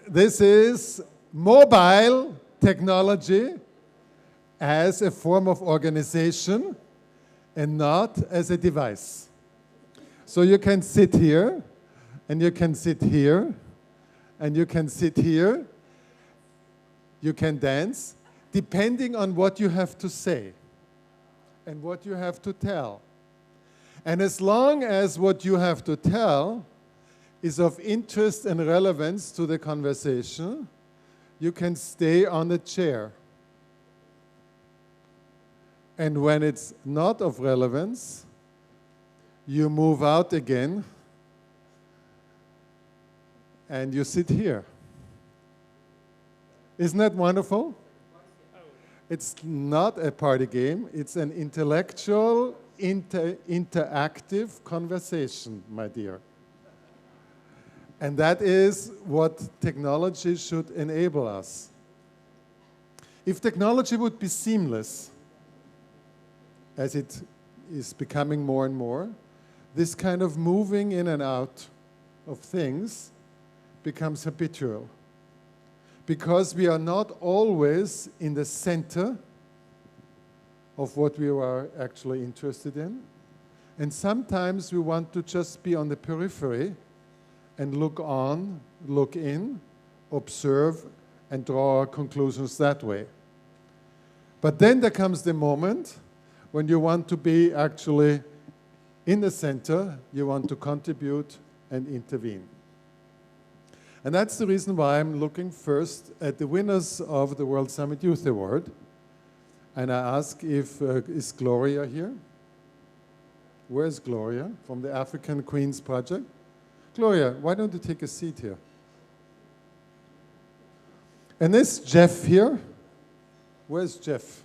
This is mobile technology as a form of organization and not as a device. So you can sit here, and you can sit here, and you can sit here. You can dance, depending on what you have to say and what you have to tell. And as long as what you have to tell is of interest and relevance to the conversation, you can stay on the chair. And when it's not of relevance, you move out again and you sit here. Isn't that wonderful? It's not a party game, it's an intellectual, interactive conversation, my dear. And that is what technology should enable us. If technology would be seamless, as it is becoming more and more, this kind of moving in and out of things becomes habitual. Because we are not always in the center of what we are actually interested in. And sometimes we want to just be on the periphery and look on, look in, observe, and draw our conclusions that way. But then there comes the moment when you want to be actually in the center, you want to contribute and intervene. And that's the reason why I'm looking first at the winners of the World Summit Youth Award. And I ask if, is Gloria here? Where's Gloria from the African Queens Project? Gloria, why don't you take a seat here? And is Jeff here? Where's Jeff?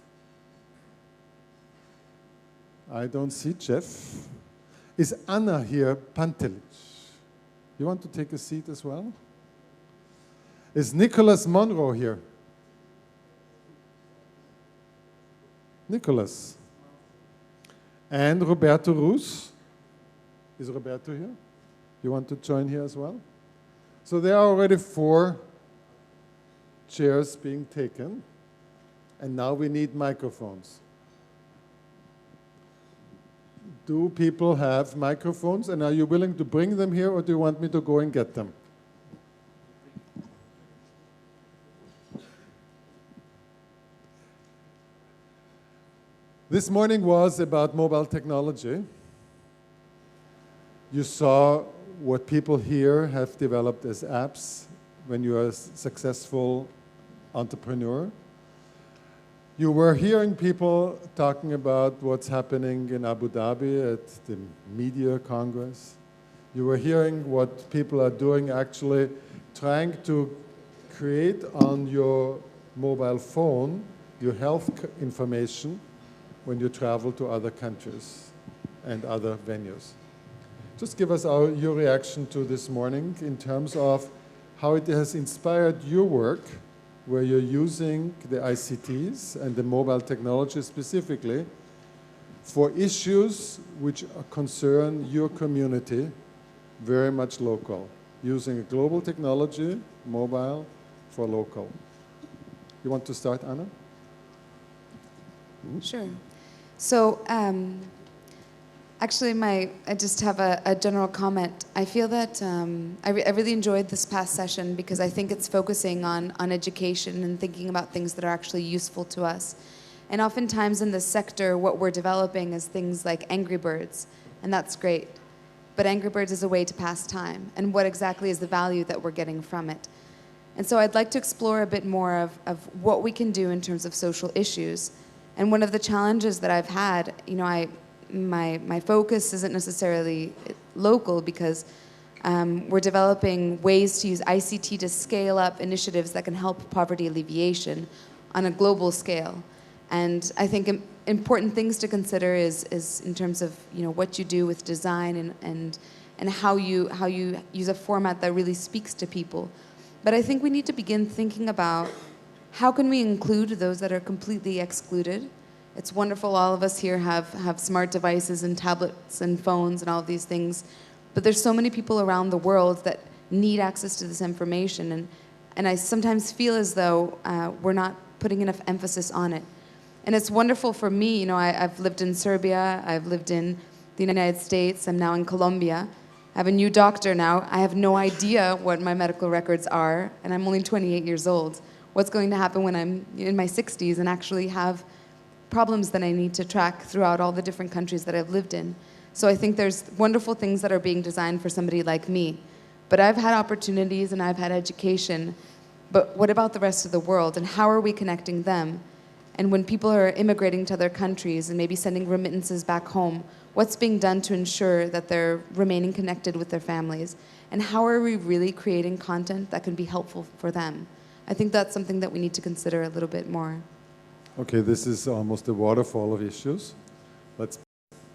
I don't see Jeff. Is Anna here, Pantelic? You want to take a seat as well? Is Nicholas Monroe here? Nicholas. And Roberto Rus? Is Roberto here? You want to join here as well? So there are already 4 chairs being taken, and now we need microphones. Do people have microphones, and are you willing to bring them here, or do you want me to go and get them? This morning was about mobile technology. You saw what people here have developed as apps when you are a successful entrepreneur. You were hearing people talking about what's happening in Abu Dhabi at the Media Congress. You were hearing what people are doing, actually trying to create on your mobile phone your health information when you travel to other countries and other venues. Just give us your reaction to this morning in terms of how it has inspired your work, where you're using the ICTs and the mobile technology specifically for issues which concern your community, very much local, using a global technology, mobile, for local. You want to start, Anna? Sure. So, actually, I just have a general comment. I feel that I really enjoyed this past session because I think it's focusing on education and thinking about things that are actually useful to us. And oftentimes in this sector, what we're developing is things like Angry Birds, and that's great. But Angry Birds is a way to pass time, and what exactly is the value that we're getting from it? And so I'd like to explore a bit more of what we can do in terms of social issues. And one of the challenges that I've had, you know, my focus isn't necessarily local because we're developing ways to use ICT to scale up initiatives that can help poverty alleviation on a global scale. And I think important things to consider is in terms of, you know, what you do with design and how you use a format that really speaks to people. But I think we need to begin thinking about how can we include those that are completely excluded. It's wonderful all of us here have smart devices and tablets and phones and all of these things, but there's so many people around the world that need access to this information, and I sometimes feel as though we're not putting enough emphasis on it. And it's wonderful for me, you know, I've lived in Serbia, I've lived in the United States, I'm now in Colombia. I have a new doctor now. I have no idea what my medical records are, and I'm only 28 years old. What's going to happen when I'm in my 60s and actually have problems that I need to track throughout all the different countries that I've lived in? So I think there's wonderful things that are being designed for somebody like me. But I've had opportunities and I've had education. But what about the rest of the world, and how are we connecting them? And when people are immigrating to other countries and maybe sending remittances back home, what's being done to ensure that they're remaining connected with their families? And how are we really creating content that can be helpful for them? I think that's something that we need to consider a little bit more. Okay, this is almost a waterfall of issues. Let's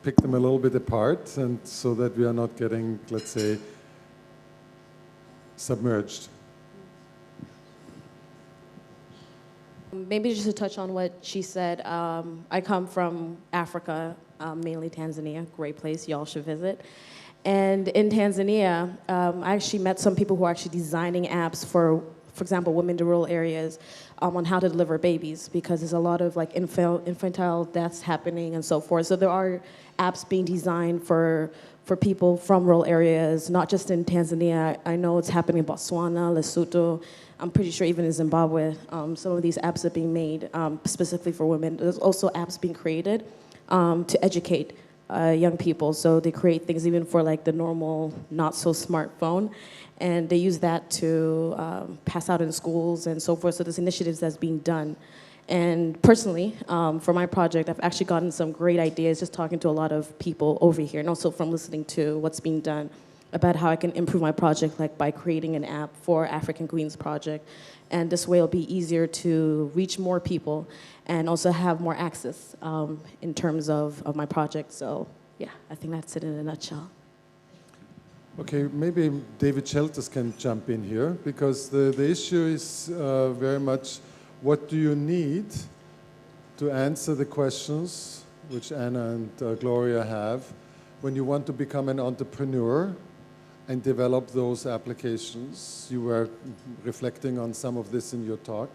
pick them a little bit apart, and so that we are not getting, let's say, submerged. Maybe just to touch on what she said, I come from Africa, mainly Tanzania, great place, y'all should visit. And in Tanzania, I actually met some people who are actually designing apps for example, women in rural areas on how to deliver babies, because there's a lot of like infantile deaths happening and so forth. So there are apps being designed for people from rural areas, not just in Tanzania. I know it's happening in Botswana, Lesotho. I'm pretty sure even in Zimbabwe, some of these apps are being made specifically for women. There's also apps being created to educate young people. So they create things even for like the normal, not so smartphone. And they use that to pass out in schools and so forth. So there's initiatives that's being done. And personally, for my project, I've actually gotten some great ideas just talking to a lot of people over here, and also from listening to what's being done about how I can improve my project, like by creating an app for African Queens Project. And this way it'll be easier to reach more people and also have more access in terms of my project. So yeah, I think that's it in a nutshell. Okay, maybe David Shelters can jump in here, because the issue is very much what do you need to answer the questions which Anna and Gloria have when you want to become an entrepreneur and develop those applications. You were reflecting on some of this in your talk.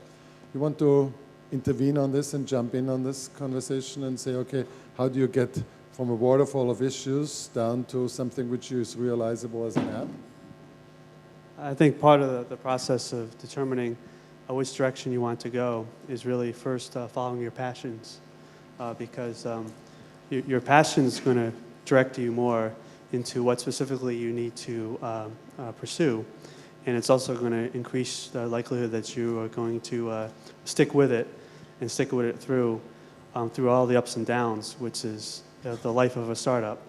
You want to intervene on this and jump in on this conversation and say, okay, how do you get from a waterfall of issues down to something which is realizable as an app? I think part of the process of determining which direction you want to go is really first following your passions, because your passion is going to direct you more into what specifically you need to pursue, and it's also going to increase the likelihood that you are going to stick with it and stick with it through all the ups and downs, which is the life of a startup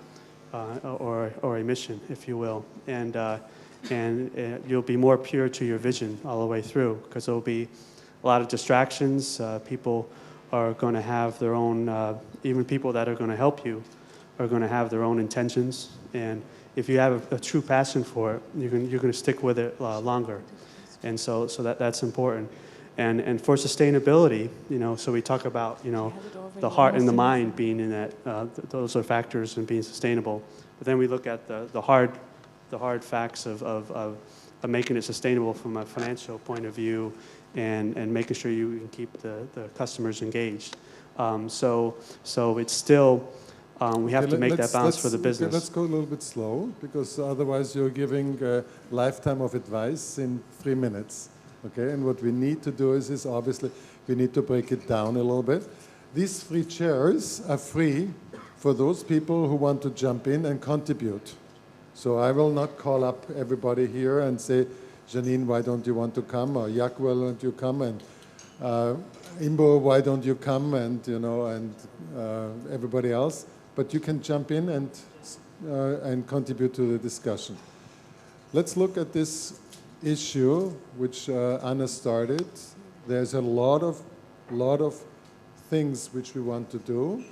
or a mission, if you will, and you'll be more pure to your vision all the way through, because there'll be a lot of distractions. People are going to have their own, even people that are going to help you are going to have their own intentions, and if you have a true passion for it, you're going to stick with it longer, and so that's important. And for sustainability, so we talk about, the heart and the mind being in that, those are factors in being sustainable. But then we look at the hard facts of making it sustainable from a financial point of view, and making sure you can keep the customers engaged. So it's still, we have to make that balance for the business. Okay, let's go a little bit slow, because otherwise you're giving a lifetime of advice in 3 minutes. Okay, and what we need to do is obviously we need to break it down a little bit. These 3 chairs are free for those people who want to jump in and contribute. So I will not call up everybody here and say, Janine, why don't you want to come? Or Yak, why don't you come? And Imbo, why don't you come? And everybody else. But you can jump in and contribute to the discussion. Let's look at this issue which Anna started. There's a lot of things which we want to do,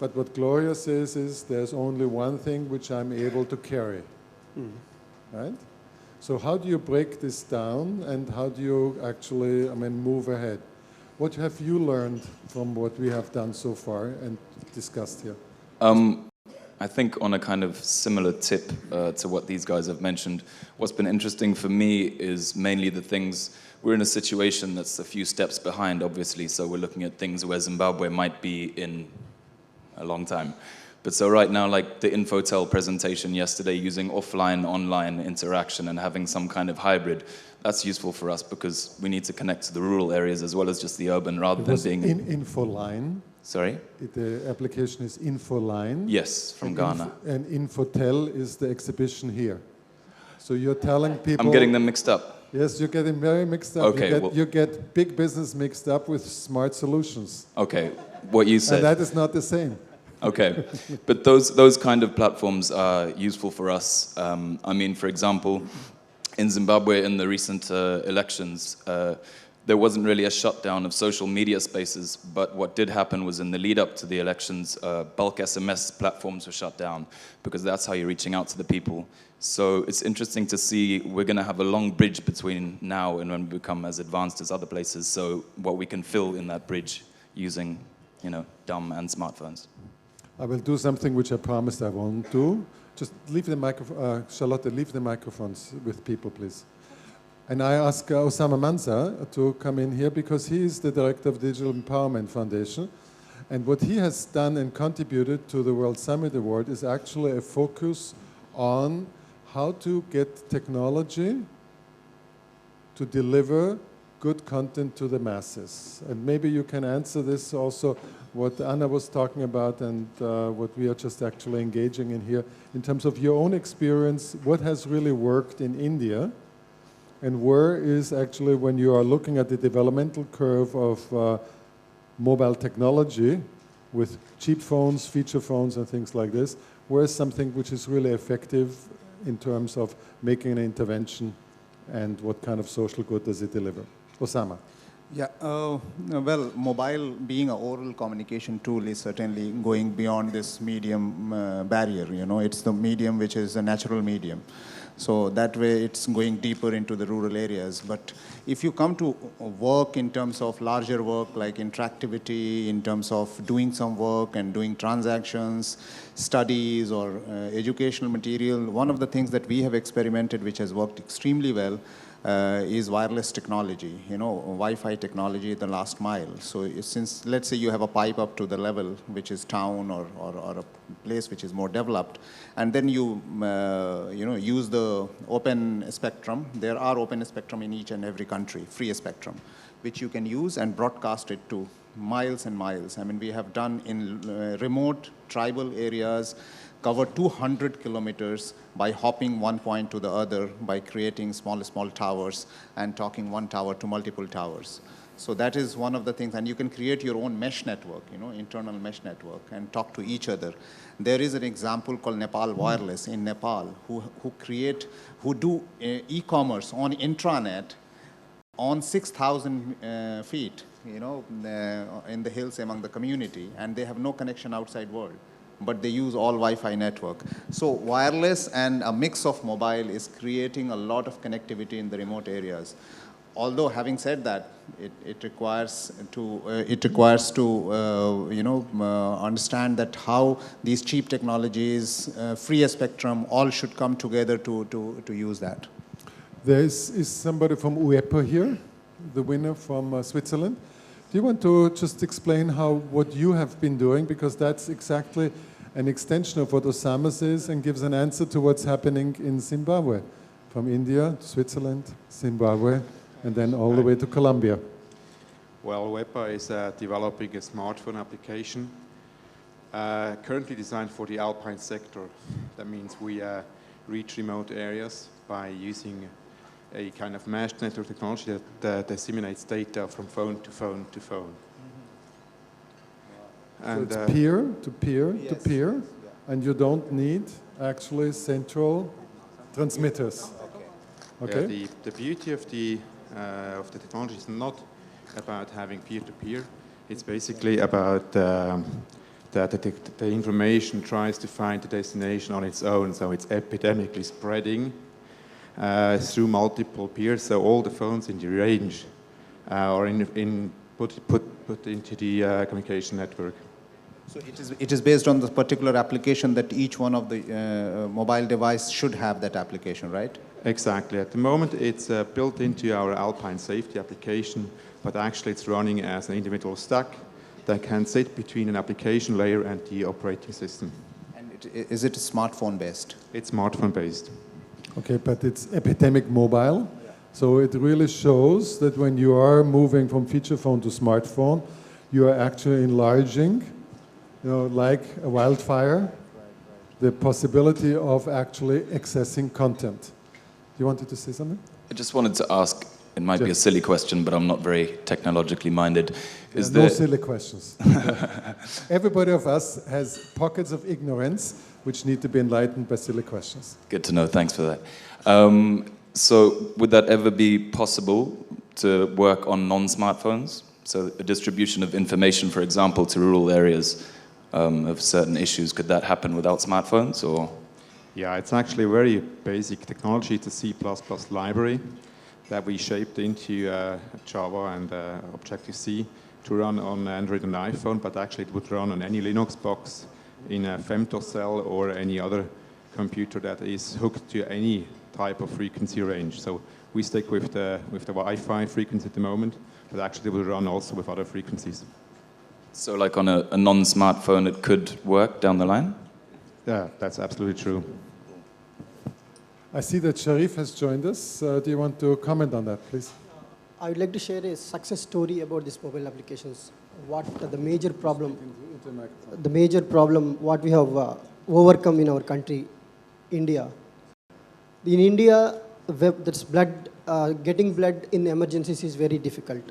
but what Gloria says is there's only one thing which I'm able to carry, right? So how do you break this down, and how do you actually, move ahead? What have you learned from what we have done so far and discussed here? I think on a kind of similar tip to what these guys have mentioned, what's been interesting for me is mainly the things, we're in a situation that's a few steps behind, obviously, so we're looking at things where Zimbabwe might be in a long time. But so right now, like the Infotel presentation yesterday, using offline-online interaction and having some kind of hybrid, that's useful for us because we need to connect to the rural areas as well as just the urban, rather than being... Infoline. Sorry? The application is Infoline. Yes, from Ghana. And Infotel is the exhibition here. So you're telling people... I'm getting them mixed up. Yes, you're getting very mixed up. Okay, you get big business mixed up with smart solutions. Okay, what you said. And that is not the same. Okay, but those kind of platforms are useful for us. For example, in Zimbabwe in the recent elections, there wasn't really a shutdown of social media spaces, but what did happen was in the lead up to the elections, bulk SMS platforms were shut down because that's how you're reaching out to the people. So it's interesting to see, we're going to have a long bridge between now and when we become as advanced as other places, so what we can fill in that bridge using, dumb and smartphones. I will do something which I promised I won't do. Just leave the microphone, Charlotte, leave the microphones with people, please. And I ask Osama Mansa to come in here because he is the director of Digital Empowerment Foundation. And what he has done and contributed to the World Summit Award is actually a focus on how to get technology to deliver good content to the masses. And maybe you can answer this also, what Anna was talking about and what we are just actually engaging in here, in terms of your own experience, what has really worked in India, and where is actually, when you are looking at the developmental curve of mobile technology with cheap phones, feature phones and things like this, where is something which is really effective in terms of making an intervention, and what kind of social good does it deliver? Osama. Yeah, well, mobile being an oral communication tool is certainly going beyond this medium barrier. It's the medium which is a natural medium. So that way it's going deeper into the rural areas. But if you come to work in terms of larger work like interactivity, in terms of doing some work and doing transactions, studies or educational material, one of the things that we have experimented which has worked extremely well is wireless technology, Wi-Fi technology, the last mile. So since, let's say you have a pipe up to the level, which is town or a place which is more developed, and then you, use the open spectrum. There are open spectrum in each and every country, free spectrum, which you can use and broadcast it to miles and miles. We have done in remote tribal areas, cover 200 kilometers by hopping one point to the other by creating small towers and talking one tower to multiple towers. So that is one of the things, and you can create your own mesh network, internal mesh network, and talk to each other. There is an example called Nepal Wireless in Nepal who do e-commerce on intranet on 6,000 feet, in the hills among the community, and they have no connection outside world, but they use all Wi-Fi network. So wireless and a mix of mobile is creating a lot of connectivity in the remote areas. Although having said that, it requires to understand that how these cheap technologies, free spectrum, all should come together to use that. There is somebody from UEPA here, the winner from Switzerland. Do you want to just explain what you have been doing? Because that's exactly an extension of what Osama says and gives an answer to what's happening in Zimbabwe. From India to Switzerland, Zimbabwe, and then all the way to Colombia. Well, WEPA is developing a smartphone application currently designed for the alpine sector. That means we reach remote areas by using a kind of mesh network technology that disseminates data from phone to phone to phone. And so it's peer to peer to peer, yeah. And you don't need actually central transmitters. Okay. Yeah, the beauty of the technology is not about having peer-to-peer. It's basically about that the information tries to find the destination on its own, so it's epidemically spreading. through multiple peers. So all the phones in the range are put into the communication network. So it is based on the particular application that each one of the mobile device should have that application, right? Exactly. At the moment, it's built into our Alpine safety application, but actually it's running as an individual stack that can sit between an application layer and the operating system. And is it smartphone based? It's smartphone based. Okay, but it's epidemic mobile. Yeah. So it really shows that when you are moving from feature phone to smartphone, you are actually enlarging, like a wildfire, the possibility of actually accessing content. You wanted to say something? I just wanted to ask, it might be a silly question, but I'm not very technologically minded. No silly questions. Everybody of us has pockets of ignorance which need to be enlightened by silly questions. Good to know, thanks for that. So would that ever be possible to work on non-smartphones? So a distribution of information, for example, to rural areas of certain issues, could that happen without smartphones, or? Yeah, it's actually a very basic technology. It's a C++ library that we shaped into Java and Objective-C to run on Android and iPhone, but actually it would run on any Linux box in a femtocell cell or any other computer that is hooked to any type of frequency range. So we stick with the Wi-Fi frequency at the moment, but actually it will run also with other frequencies. So like on a non-smartphone, it could work down the line? Yeah, that's absolutely true. I see that Sharif has joined us. Do you want to comment on that, please? I would like to share a success story about these mobile applications. What the major problem what we have overcome in our country, India. In India, getting blood in emergencies is very difficult.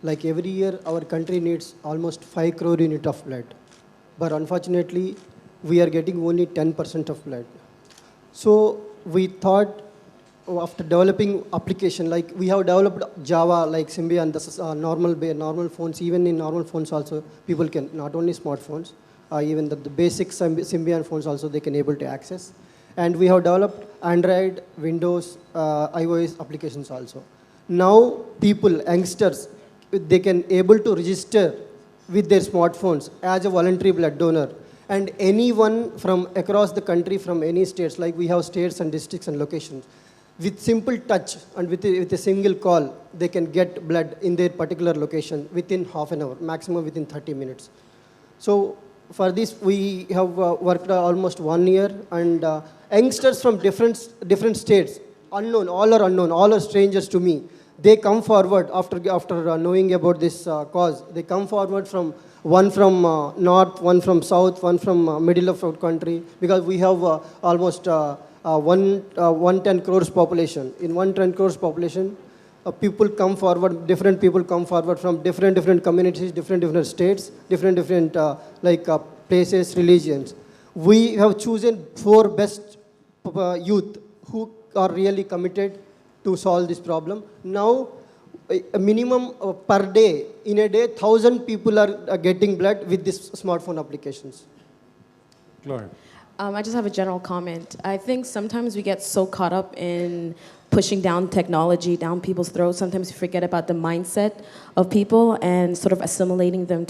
Like every year, our country needs almost 5 crore units of blood. But unfortunately, we are getting only 10% of blood. So we thought, after developing application, like we have developed Java, like Symbian, this is normal phones. Even in normal phones also, people can, not only smartphones, even the basic Symbian phones also they can able to access. And we have developed Android, Windows, iOS applications also. Now people, youngsters, they can able to register with their smartphones as a voluntary blood donor. And anyone from across the country, from any states, like we have states and districts and locations, with simple touch and with a single call, they can get blood in their particular location within half an hour, maximum within 30 minutes. So for this, we have worked almost 1 year, and youngsters from different states, unknown, all are unknown, all are strangers to me. They come forward after knowing about this cause. They come forward from one from north, one from south, one from middle of our country, because we have almost 110 crores population. In 110 crores population, people come forward, different people come forward from different communities, different states, different places, religions. We have chosen 4 best youth who are really committed to solve this problem. Now, a minimum per day, in a day, 1,000 people are getting blood with these smartphone applications. Gloria. I just have a general comment. I think sometimes we get so caught up in pushing down technology down people's throats. Sometimes we forget about the mindset of people and sort of assimilating them